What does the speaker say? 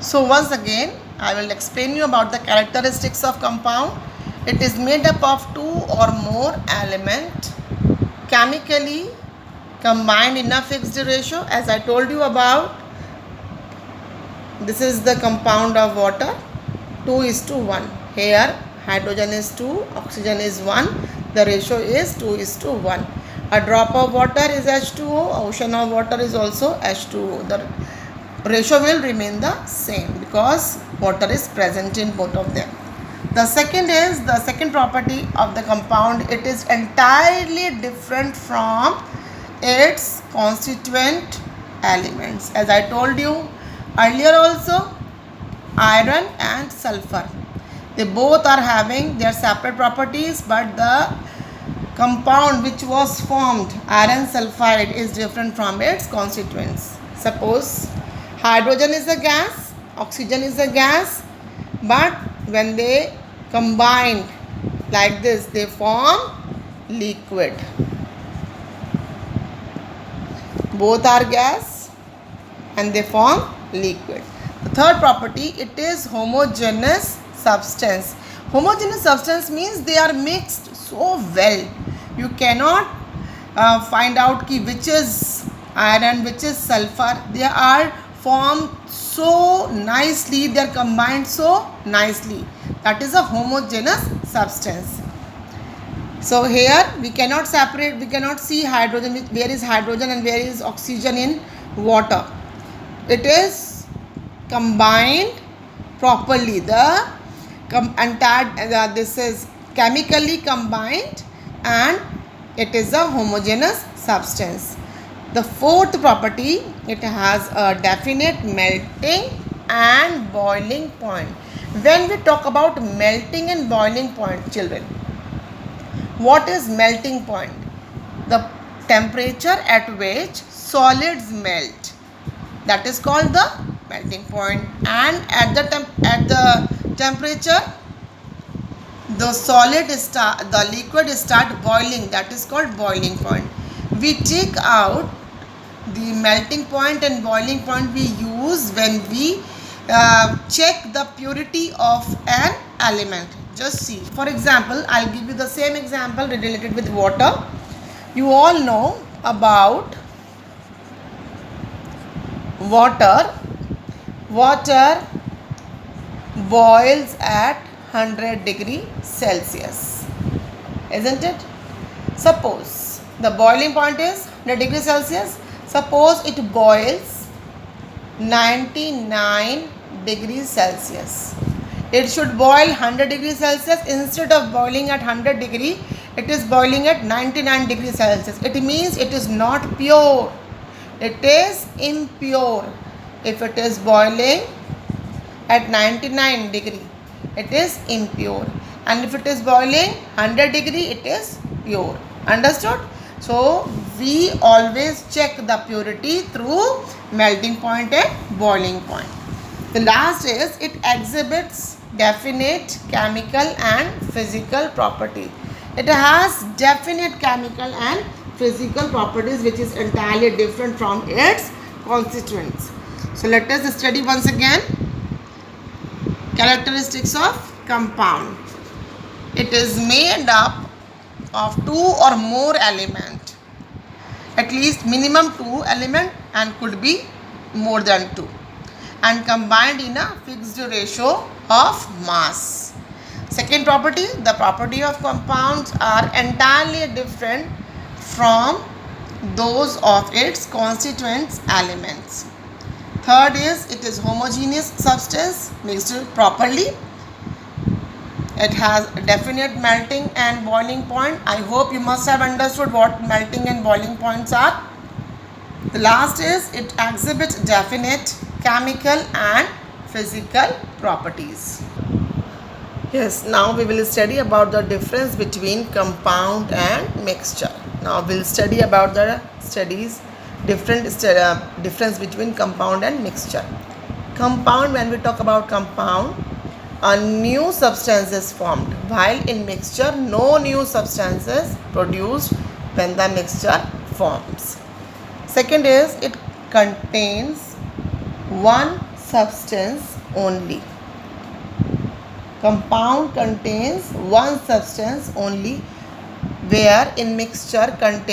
So once again, I will explain you about the characteristics of compound. It is made up of two or more elements chemically combined in a fixed ratio. As I told you about, this is the compound of water, 2:1. Here hydrogen is 2, oxygen is 1. The ratio is 2:1. A drop of water is H2O, ocean of water is also H2O. The ratio will remain the same because water is present in both of them. The second property of the compound, it is entirely different from its constituent elements. As I told you earlier also, iron and sulfur, they both are having their separate properties, but the compound which was formed, iron sulfide, is different from its constituents. Suppose hydrogen is a gas, oxygen is a gas, but when they combined like this, they form liquid. Both are gas and they form liquid. The third property, it is homogeneous substance. Homogeneous substance means they are mixed so well. You cannot find out which is iron, which is sulfur. They are formed so nicely, they are combined so nicely. That is a homogeneous substance. So here we cannot separate, we cannot see hydrogen, where is hydrogen and where is oxygen in water. It is combined properly. The entire this is chemically combined and it is a homogeneous substance. The fourth property, it has a definite melting and boiling point. When we talk about melting and boiling point, children, what is melting point? The temperature at which solids melt, that is called the melting point. And at the temperature, the liquid start boiling, that is called boiling point. We take out the melting point and boiling point we use when we check the purity of an element. Just see, for example, I'll give you the same example related with water. You all know about water. Water boils at 100 degree Celsius, isn't it? Suppose the boiling point is 100 degree Celsius. Suppose it boils 99 degrees Celsius. It should boil 100 degrees Celsius. Instead of boiling at 100 degree, it is boiling at 99 degrees Celsius. It means it is not pure. It is impure. If it is boiling at 99 degree, it is impure. And if it is boiling 100 degree, it is pure. Understood? So we always check the purity through melting point and boiling point. The last is, it exhibits definite chemical and physical property. It has definite chemical and physical properties which is entirely different from its constituents. So let us study once again characteristics of compound. It is made up of two or more elements, at least minimum 2 elements and could be more than 2, and combined in a fixed ratio of mass. Second property, the property of compounds are entirely different from those of its constituent elements. Third is, it is homogeneous substance mixed properly. It has a definite melting and boiling point. I hope you must have understood what melting and boiling points are. The last is, it exhibits definite chemical and physical properties. Yes, now we will study about the difference between compound and mixture. Now we will study about the difference between compound and mixture. Compound, when we talk about compound, a new substance is formed, while in mixture no new substance is produced when the mixture forms. Second is, it contains one substance only. Compound contains one substance only, where in mixture contains